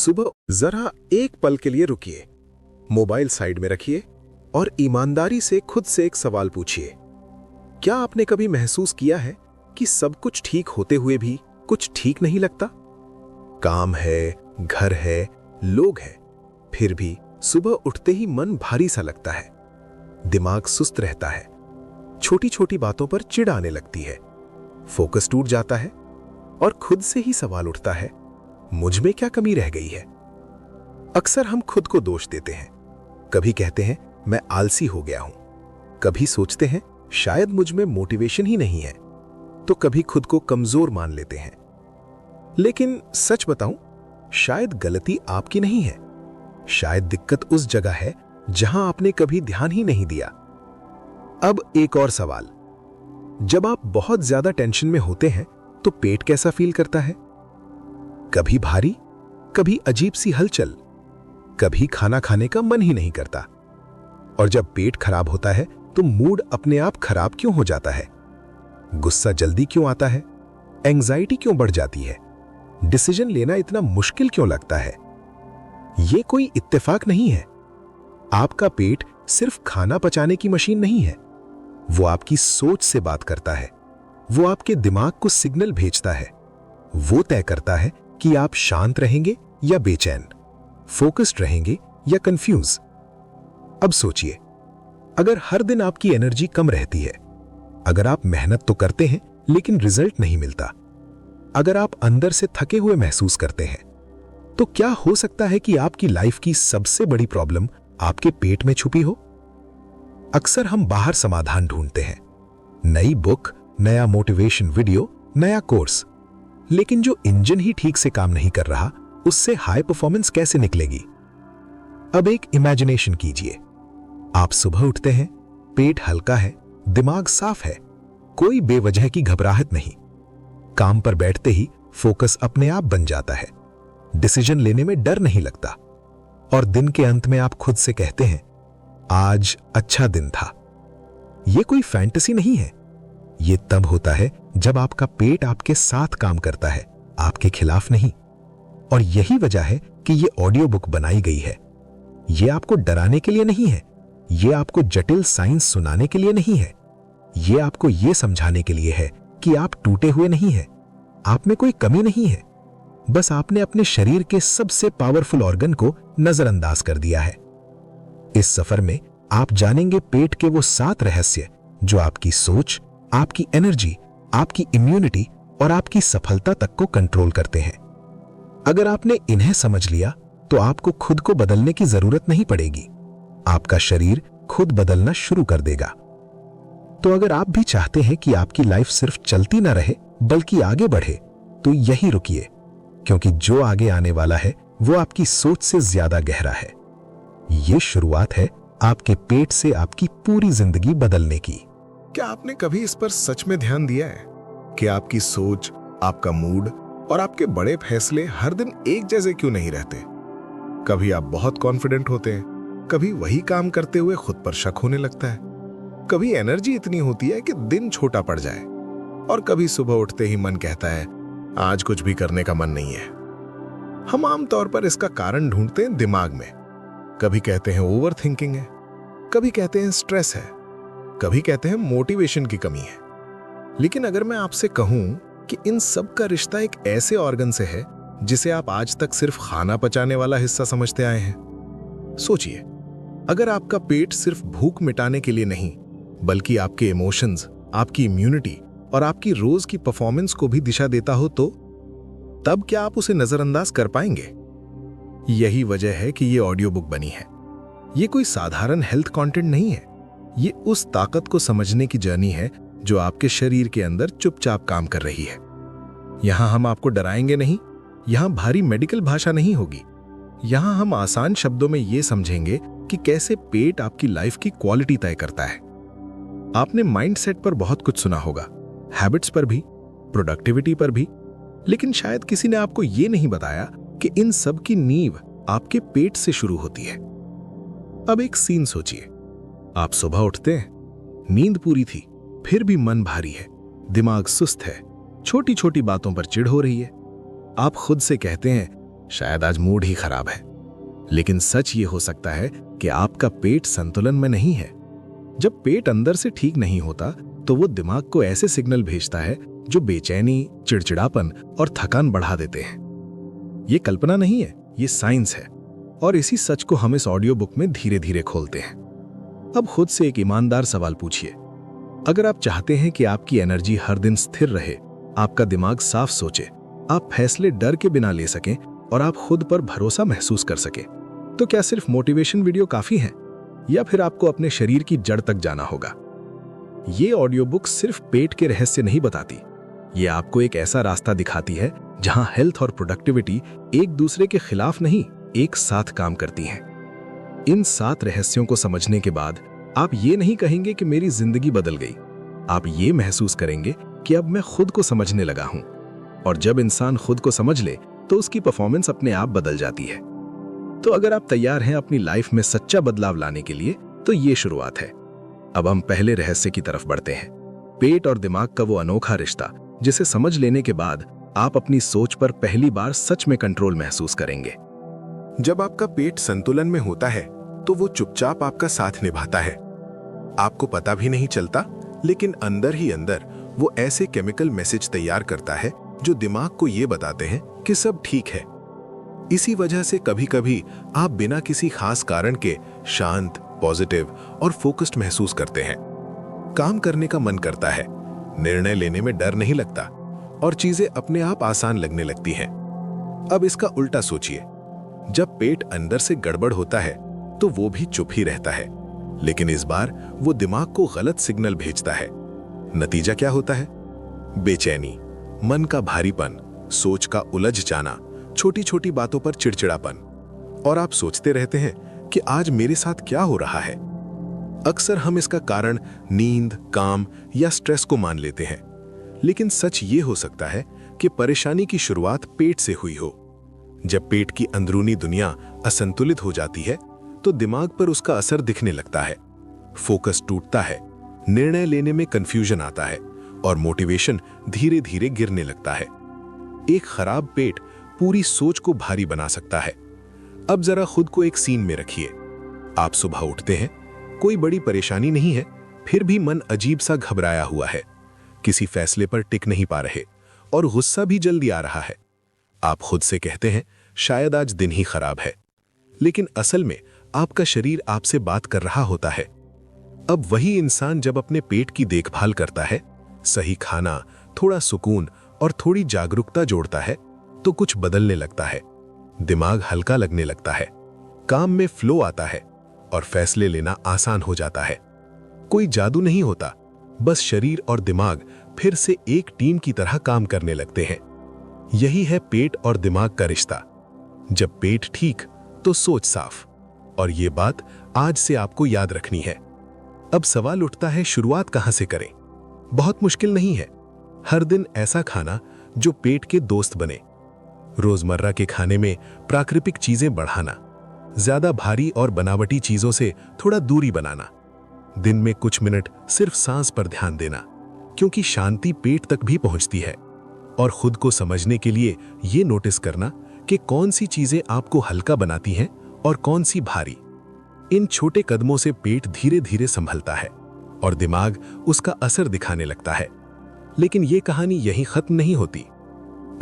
सुबह जरा एक पल के लिए रुकिए, मोबाइल साइड में रखिए और ईमानदारी से खुद से एक सवाल पूछिए। क्या आपने कभी महसूस किया है कि सब कुछ ठीक होते हुए भी कुछ ठीक नहीं लगता? काम है, घर है, लोग हैं, फिर भी सुबह उठते ही मन भारी सा लगता है, दिमाग सुस्त रहता है, छोटी छोटी बातों पर चिढ़ आने लगती है, फोकस टूट जाता है और खुद से ही सवाल उठता है, मुझ में क्या कमी रह गई है? अक्सर हम खुद को दोष देते हैं। कभी कहते हैं मैं आलसी हो गया हूं, कभी सोचते हैं शायद मुझ में मोटिवेशन ही नहीं है, तो कभी खुद को कमजोर मान लेते हैं। लेकिन सच बताऊं, शायद गलती आपकी नहीं है, शायद दिक्कत उस जगह है जहां आपने कभी ध्यान ही नहीं दिया। अब एक और सवाल, जब आप बहुत ज्यादा टेंशन में होते हैं तो पेट कैसा फील करता है? कभी भारी, कभी अजीब सी हलचल, कभी खाना खाने का मन ही नहीं करता। और जब पेट खराब होता है तो मूड अपने आप खराब क्यों हो जाता है? गुस्सा जल्दी क्यों आता है? एंजाइटी क्यों बढ़ जाती है? डिसीजन लेना इतना मुश्किल क्यों लगता है? यह कोई इत्तेफाक नहीं है। आपका पेट सिर्फ खाना पचाने की मशीन नहीं है, वो आपकी सोच से बात करता है, वो आपके दिमाग को सिग्नल भेजता है, वो तय करता है कि आप शांत रहेंगे या बेचैन, फोकस्ड रहेंगे या कंफ्यूज। अब सोचिए, अगर हर दिन आपकी एनर्जी कम रहती है, अगर आप मेहनत तो करते हैं लेकिन रिजल्ट नहीं मिलता, अगर आप अंदर से थके हुए महसूस करते हैं, तो क्या हो सकता है कि आपकी लाइफ की सबसे बड़ी प्रॉब्लम आपके पेट में छुपी हो? अक्सर हम बाहर समाधान ढूंढते हैं, नई बुक, नया मोटिवेशन वीडियो, नया कोर्स, लेकिन जो इंजन ही ठीक से काम नहीं कर रहा, उससे हाई परफॉर्मेंस कैसे निकलेगी? अब एक इमेजिनेशन कीजिए, आप सुबह उठते हैं, पेट हल्का है, दिमाग साफ है, कोई बेवजह की घबराहट नहीं, काम पर बैठते ही फोकस अपने आप बन जाता है, डिसीजन लेने में डर नहीं लगता, और दिन के अंत में आप खुद से कहते हैं आज अच्छा दिन था। यह कोई फैंटेसी नहीं है, यह तब होता है जब आपका पेट आपके साथ काम करता है, आपके खिलाफ नहीं। और यही वजह है कि यह ऑडियो बुक बनाई गई है। यह आपको डराने के लिए नहीं है, यह आपको जटिल साइंस सुनाने के लिए नहीं है, यह आपको यह समझाने के लिए है कि आप टूटे हुए नहीं हैं, आप में कोई कमी नहीं है, बस आपने अपने शरीर के सबसे पावरफुल ऑर्गन को नजरअंदाज कर दिया है। इस सफर में आप जानेंगे पेट के वो 7 रहस्य जो आपकी सोच, आपकी एनर्जी, आपकी इम्यूनिटी और आपकी सफलता तक को कंट्रोल करते हैं। अगर आपने इन्हें समझ लिया तो आपको खुद को बदलने की जरूरत नहीं पड़ेगी, आपका शरीर खुद बदलना शुरू कर देगा। तो अगर आप भी चाहते हैं कि आपकी लाइफ सिर्फ चलती ना रहे बल्कि आगे बढ़े, तो यही रुकिए, क्योंकि जो आगे आने वाला है वो आपकी सोच से ज्यादा गहरा है। ये शुरुआत है आपके पेट से आपकी पूरी जिंदगी बदलने की। क्या आपने कभी इस पर सच में ध्यान दिया है कि आपकी सोच, आपका मूड और आपके बड़े फैसले हर दिन एक जैसे क्यों नहीं रहते? कभी आप बहुत कॉन्फिडेंट होते हैं, कभी वही काम करते हुए खुद पर शक होने लगता है, कभी एनर्जी इतनी होती है कि दिन छोटा पड़ जाए, और कभी सुबह उठते ही मन कहता है आज कुछ भी करने का मन नहीं है। हम आमतौर पर इसका कारण ढूंढते हैं दिमाग में। कभी कहते हैं ओवर थिंकिंग है, कभी कहते हैं स्ट्रेस है, कभी कहते हैं मोटिवेशन की कमी है। लेकिन अगर मैं आपसे कहूं कि इन सब का रिश्ता एक ऐसे ऑर्गन से है जिसे आप आज तक सिर्फ खाना पचाने वाला हिस्सा समझते आए हैं। सोचिए, अगर आपका पेट सिर्फ भूख मिटाने के लिए नहीं बल्कि आपके इमोशंस, आपकी इम्यूनिटी और आपकी रोज की परफॉर्मेंस को भी दिशा देता हो, तो तब क्या आप उसे नजरअंदाज कर पाएंगे? यही वजह है कि यह ऑडियो बुक बनी है। यह कोई साधारण हेल्थ कंटेंट नहीं है, ये उस ताकत को समझने की जर्नी है जो आपके शरीर के अंदर चुपचाप काम कर रही है। यहां हम आपको डराएंगे नहीं, यहां भारी मेडिकल भाषा नहीं होगी, यहां हम आसान शब्दों में यह समझेंगे कि कैसे पेट आपकी लाइफ की क्वालिटी तय करता है। आपने माइंडसेट पर बहुत कुछ सुना होगा, हैबिट्स पर भी, प्रोडक्टिविटी पर भी, लेकिन शायद किसी ने आपको यह नहीं बताया कि इन सब की नींव आपके पेट से शुरू होती है। अब एक सीन सोचिए, आप सुबह उठते हैं, नींद पूरी थी, फिर भी मन भारी है, दिमाग सुस्त है, छोटी छोटी बातों पर चिढ़ हो रही है। आप खुद से कहते हैं शायद आज मूड ही खराब है। लेकिन सच ये हो सकता है कि आपका पेट संतुलन में नहीं है। जब पेट अंदर से ठीक नहीं होता तो वो दिमाग को ऐसे सिग्नल भेजता है जो बेचैनी, चिड़चिड़ापन और थकान बढ़ा देते हैं। ये कल्पना नहीं है, ये साइंस है। और इसी सच को हम इस ऑडियो बुक में धीरे धीरे खोलते हैं। अब खुद से एक ईमानदार सवाल पूछिए। अगर आप चाहते हैं कि आपकी एनर्जी हर दिन स्थिर रहे, आपका दिमाग साफ सोचे, आप फैसले डर के बिना ले सकें और आप खुद पर भरोसा महसूस कर सकें, तो क्या सिर्फ मोटिवेशन वीडियो काफी है या फिर आपको अपने शरीर की जड़ तक जाना होगा? ये ऑडियो बुक सिर्फ पेट के रहस्य नहीं बताती, ये आपको एक ऐसा रास्ता दिखाती है जहां हेल्थ और प्रोडक्टिविटी एक दूसरे के खिलाफ नहीं, एक साथ काम करती हैं। इन 7 रहस्यों को समझने के बाद आप ये नहीं कहेंगे कि मेरी जिंदगी बदल गई, आप ये महसूस करेंगे कि अब मैं खुद को समझने लगा हूं। और जब इंसान खुद को समझ ले तो उसकी परफॉर्मेंस अपने आप बदल जाती है। तो अगर आप तैयार हैं अपनी लाइफ में सच्चा बदलाव लाने के लिए, तो ये शुरुआत है। अब हम पहले रहस्य की तरफ बढ़ते हैं, पेट और दिमाग का वो अनोखा रिश्ता जिसे समझ लेने के बाद आप अपनी सोच पर पहली बार सच में कंट्रोल महसूस करेंगे। जब आपका पेट संतुलन में होता है तो वो चुपचाप आपका साथ निभाता है। आपको पता भी नहीं चलता, लेकिन अंदर ही अंदर वो ऐसे केमिकल मैसेज तैयार करता है जो दिमाग को ये बताते हैं कि सब ठीक है। इसी वजह से कभी-कभी आप बिना किसी खास कारण के शांत, पॉजिटिव और फोकस्ड महसूस करते हैं। काम करने का मन करता है, निर्णय लेने में डर नहीं लगता और चीजें अपने आप आसान लगने लगती हैं। अब इसका उल्टा सोचिए, जब पेट अंदर से गड़बड़ होता है तो वो भी चुप ही रहता है, लेकिन इस बार वो दिमाग को गलत सिग्नल भेजता है। नतीजा क्या होता है? बेचैनी, मन का भारीपन, सोच का उलझ जाना, छोटी छोटी बातों पर चिड़चिड़ापन, और आप सोचते रहते हैं कि आज मेरे साथ क्या हो रहा है। अक्सर हम इसका कारण नींद, काम या स्ट्रेस को मान लेते हैं, लेकिन सच ये हो सकता है कि परेशानी की शुरुआत पेट से हुई हो। जब पेट की अंदरूनी दुनिया असंतुलित हो जाती है तो दिमाग पर उसका असर दिखने लगता है। फोकस टूटता है, निर्णय लेने में कंफ्यूजन आता है और मोटिवेशन धीरे धीरे गिरने लगता है। एक खराब पेट पूरी सोच को भारी बना सकता है। अब जरा खुद को एक सीन में रखिए। आप सुबह उठते हैं, कोई बड़ी परेशानी नहीं है, फिर भी मन अजीब सा घबराया हुआ है, किसी फैसले पर टिक नहीं पा रहे और गुस्सा भी जल्दी आ रहा है। आप खुद से कहते हैं शायद आज दिन ही खराब है, लेकिन असल में आपका शरीर आपसे बात कर रहा होता है। अब वही इंसान जब अपने पेट की देखभाल करता है, सही खाना, थोड़ा सुकून और थोड़ी जागरूकता जोड़ता है, तो कुछ बदलने लगता है। दिमाग हल्का लगने लगता है, काम में फ्लो आता है और फैसले लेना आसान हो जाता है। कोई जादू नहीं होता, बस शरीर और दिमाग फिर से एक टीम की तरह काम करने लगते हैं। यही है पेट और दिमाग का रिश्ता। जब पेट ठीक तो सोच साफ, और ये बात आज से आपको याद रखनी है। अब सवाल उठता है, शुरुआत कहां से करें? बहुत मुश्किल नहीं है। हर दिन ऐसा खाना जो पेट के दोस्त बने। रोजमर्रा के खाने में प्राकृतिक चीजें बढ़ाना, ज्यादा भारी और बनावटी चीजों से थोड़ा दूरी बनाना। दिन में कुछ मिनट सिर्फ सांस पर ध्यान देना, क्योंकि शांति पेट तक भी पहुंचती है। और खुद को समझने के लिए ये नोटिस करना कि कौन सी चीजें आपको हल्का बनाती हैं और कौन सी भारी। इन छोटे कदमों से पेट धीरे धीरे संभलता है और दिमाग उसका असर दिखाने लगता है। लेकिन ये कहानी यहीं खत्म नहीं होती।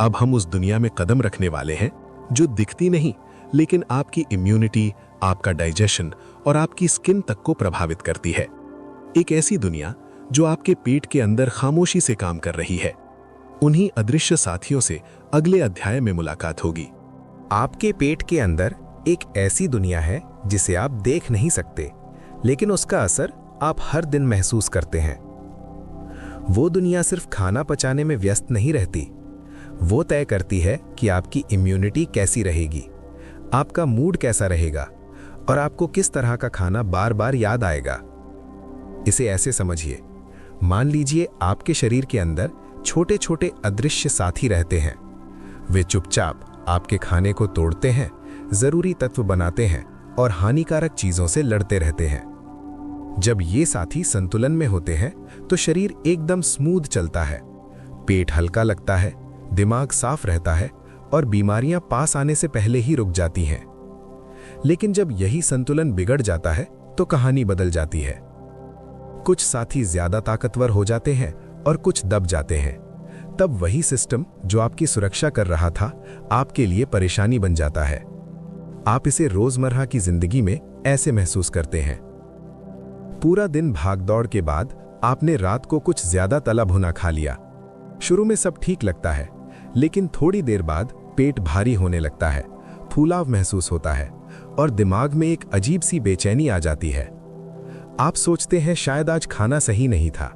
अब हम उस दुनिया में कदम रखने वाले हैं जो दिखती नहीं, लेकिन आपकी इम्यूनिटी, आपका डाइजेशन और आपकी स्किन तक को प्रभावित करती है। एक ऐसी दुनिया जो आपके पेट के अंदर खामोशी से काम कर रही है। उन्हीं अदृश्य साथियों से अगले अध्याय में मुलाकात होगी। आपके पेट के अंदर एक ऐसी दुनिया है जिसे आप देख नहीं सकते, लेकिन उसका असर आप हर दिन महसूस करते हैं। वो दुनिया सिर्फ खाना पचाने में व्यस्त नहीं रहती, वो तय करती है कि आपकी इम्यूनिटी कैसी रहेगी, आपका मूड कैसा रहेगा और आपको किस तरह का खाना बार बार याद आएगा। इसे ऐसे समझिए, मान लीजिए आपके शरीर के अंदर छोटे छोटे अदृश्य साथी रहते हैं। वे चुपचाप आपके खाने को तोड़ते हैं, जरूरी तत्व बनाते हैं और हानिकारक चीजों से लड़ते रहते हैं। जब ये साथी संतुलन में होते हैं तो शरीर एकदम स्मूथ चलता है, पेट हल्का लगता है, दिमाग साफ रहता है और बीमारियां पास आने से पहले ही रुक जाती हैं। लेकिन जब यही संतुलन बिगड़ जाता है तो कहानी बदल जाती है। कुछ साथी ज्यादा ताकतवर हो जाते हैं और कुछ दब जाते हैं। तब वही सिस्टम जो आपकी सुरक्षा कर रहा था आपके लिए परेशानी बन जाता है। आप इसे रोजमर्रा की जिंदगी में ऐसे महसूस करते हैं। पूरा दिन भागदौड़ के बाद आपने रात को कुछ ज्यादा तला भुना खा लिया। शुरू में सब ठीक लगता है, लेकिन थोड़ी देर बाद पेट भारी होने लगता है, फूलाव महसूस होता है और दिमाग में एक अजीब सी बेचैनी आ जाती है। आप सोचते हैं शायद आज खाना सही नहीं था,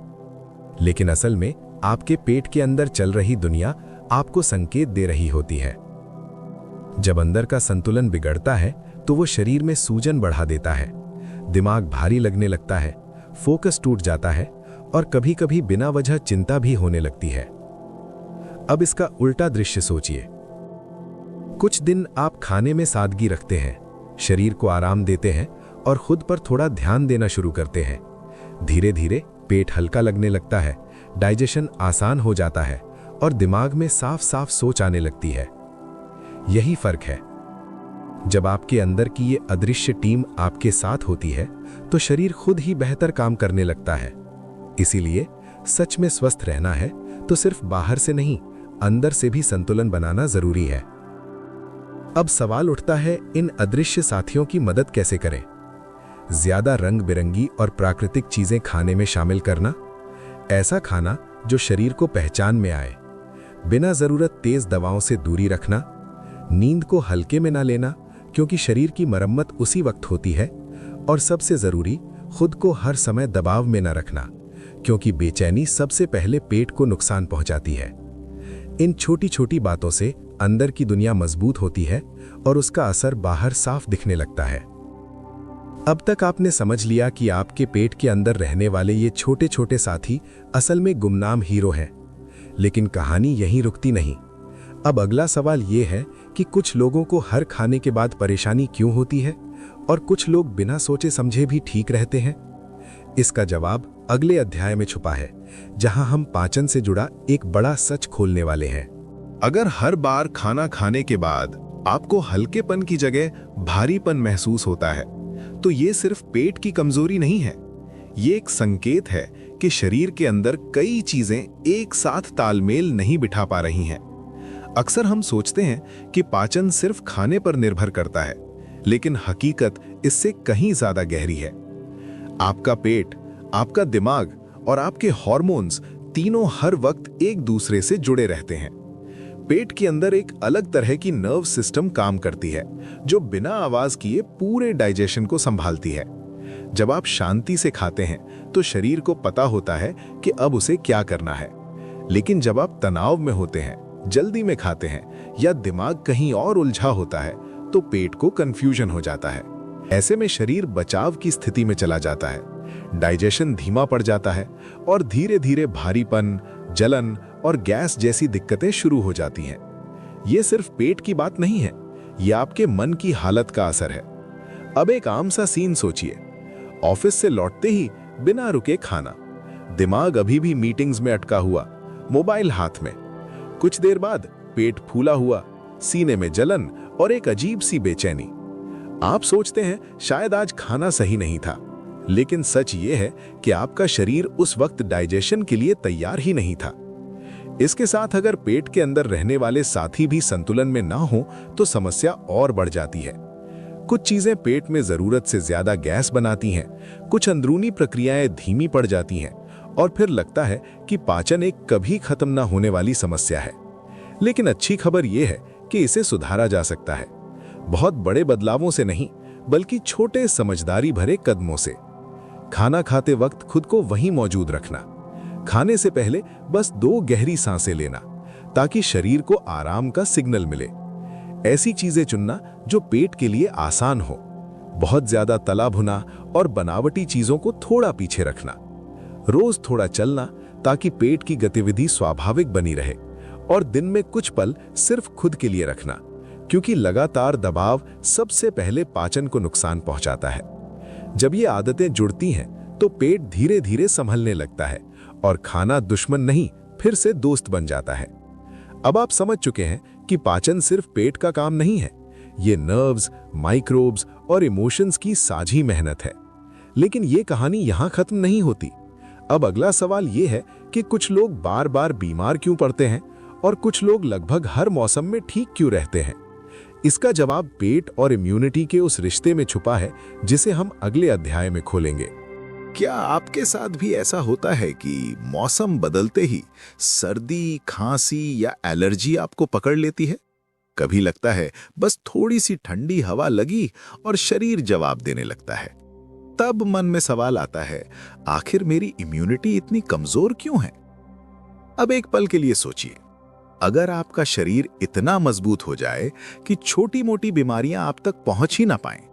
लेकिन असल में आपके पेट के अंदर चल रही दुनिया आपको संकेत दे रही होती है। जब अंदर का संतुलन बिगड़ता है तो वो शरीर में सूजन बढ़ा देता है, दिमाग भारी लगने लगता है, फोकस टूट जाता है और कभी-कभी बिना वजह चिंता भी होने लगती है। अब इसका उल्टा दृश्य सोचिए। कुछ दिन आप खाने में सादगी रखते हैं, शरीर को आराम देते हैं और खुद पर थोड़ा ध्यान देना शुरू करते हैं। धीरे धीरे पेट हल्का लगने लगता है, डाइजेशन आसान हो जाता है और दिमाग में साफ साफ सोच आने लगती है। यही फर्क है। जब आपके अंदर की ये अदृश्य टीम आपके साथ होती है तो शरीर खुद ही बेहतर काम करने लगता है। इसीलिए सच में स्वस्थ रहना है तो सिर्फ बाहर से नहीं, अंदर से भी संतुलन बनाना जरूरी है। अब सवाल उठता है, इन अदृश्य साथियों की मदद कैसे करें? ज्यादा रंग बिरंगी और प्राकृतिक चीजें खाने में शामिल करना, ऐसा खाना जो शरीर को पहचान में आए, बिना जरूरत तेज दवाओं से दूरी रखना, नींद को हल्के में ना लेना क्योंकि शरीर की मरम्मत उसी वक्त होती है, और सबसे जरूरी, खुद को हर समय दबाव में न रखना क्योंकि बेचैनी सबसे पहले पेट को नुकसान पहुंचाती है। इन छोटी छोटी बातों से अंदर की दुनिया मजबूत होती है और उसका असर बाहर साफ दिखने लगता है। अब तक आपने समझ लिया कि आपके पेट के अंदर रहने वाले ये छोटे छोटे साथी असल में गुमनाम हीरो हैं, लेकिन कहानी यहीं रुकती नहीं। अब अगला सवाल ये है कि कुछ लोगों को हर खाने के बाद परेशानी क्यों होती है और कुछ लोग बिना सोचे समझे भी ठीक रहते हैं? इसका जवाब अगले अध्याय में छुपा है, जहां हम पाचन से जुड़ा एक बड़ा सच खोलने वाले हैं। अगर हर बार खाना खाने के बाद आपको हल्केपन की जगह भारीपन महसूस होता है, तो ये सिर्फ पेट की कमजोरी नहीं है, ये एक संकेत है कि शरीर के अंदर कई चीजें एक साथ तालमेल नहीं बिठा पा रही हैं। अक्सर हम सोचते हैं कि पाचन सिर्फ खाने पर निर्भर करता है, लेकिन हकीकत इससे कहीं ज्यादा गहरी है। आपका पेट, आपका दिमाग और आपके हार्मोन्स तीनों हर वक्त एक दूसरे से जुड़े रहते हैं। पेट के अंदर एक अलग तरह की नर्व सिस्टम काम करती है जो बिना आवाज किए पूरे डाइजेशन को संभालती है। जब आप शांति से खाते हैं तो शरीर को पता होता है कि अब उसे क्या करना है, लेकिन जब आप तनाव में होते हैं, जल्दी में खाते हैं या दिमाग कहीं और उलझा होता है तो पेट को कंफ्यूजन हो जाता है। ऐसे में शरीर बचाव की स्थिति में चला जाता है, डाइजेशन धीमा पड़ जाता है और धीरे धीरे भारीपन, जलन और गैस जैसी दिक्कतें शुरू हो जाती हैं। ये सिर्फ पेट की बात नहीं है, ये आपके मन की हालत का असर है। अब एक आम सा सीन सोचिए। ऑफिस से लौटते ही बिना रुके खाना, दिमाग अभी भी मीटिंग्स में अटका हुआ, मोबाइल हाथ में। कुछ देर बाद पेट फूला हुआ, सीने में जलन और एक अजीब सी बेचैनी। आप सोचते हैं शायद आज खाना सही नहीं था, लेकिन सच ये है कि आपका शरीर उस वक्त डाइजेशन के लिए तैयार ही नहीं था। इसके साथ अगर पेट के अंदर रहने वाले साथी भी संतुलन में ना हो तो समस्या और बढ़ जाती है। कुछ चीजें पेट में जरूरत से ज्यादा गैस बनाती हैं, कुछ अंदरूनी प्रक्रियाएं धीमी पड़ जाती हैं और फिर लगता है कि पाचन एक कभी खत्म ना होने वाली समस्या है। लेकिन अच्छी खबर यह है कि इसे सुधारा जा सकता है, बहुत बड़े बदलावों से नहीं, बल्कि छोटे समझदारी भरे कदमों से। खाना खाते वक्त खुद को वहीं मौजूद रखना, खाने से पहले बस 2 गहरी सांसें लेना ताकि शरीर को आराम का सिग्नल मिले। ऐसी चीजें चुनना जो पेट के लिए आसान हो, बहुत ज्यादा तला भुना और बनावटी चीजों को थोड़ा पीछे रखना। रोज थोड़ा चलना ताकि पेट की गतिविधि स्वाभाविक बनी रहे, और दिन में कुछ पल सिर्फ खुद के लिए रखना, क्योंकि लगातार दबाव सबसे पहले पाचन को नुकसान पहुंचाता है। जब ये आदतें जुड़ती हैं तो पेट धीरे धीरे संभलने लगता है और खाना दुश्मन नहीं, फिर से दोस्त बन जाता है। अब आप समझ चुके हैं कि पाचन सिर्फ पेट का काम नहीं है, ये नर्व्स, माइक्रोब्स और इमोशंस की साझी मेहनत है। लेकिन ये कहानी यहाँ खत्म नहीं होती। अब अगला सवाल ये है कि कुछ लोग बार बार बीमार क्यों पड़ते हैं और कुछ लोग लगभग हर मौसम में ठीक क्यों रहते हैं। इसका जवाब पेट और इम्यूनिटी के उस रिश्ते में छुपा है जिसे हम अगले अध्याय में खोलेंगे। क्या आपके साथ भी ऐसा होता है कि मौसम बदलते ही सर्दी, खांसी या एलर्जी आपको पकड़ लेती है? कभी लगता है बस थोड़ी सी ठंडी हवा लगी और शरीर जवाब देने लगता है। तब मन में सवाल आता है, आखिर मेरी इम्यूनिटी इतनी कमजोर क्यों है? अब एक पल के लिए सोचिए, अगर आपका शरीर इतना मजबूत हो जाए कि छोटी-मोटी बीमारियां आप तक पहुंच ही ना पाएं,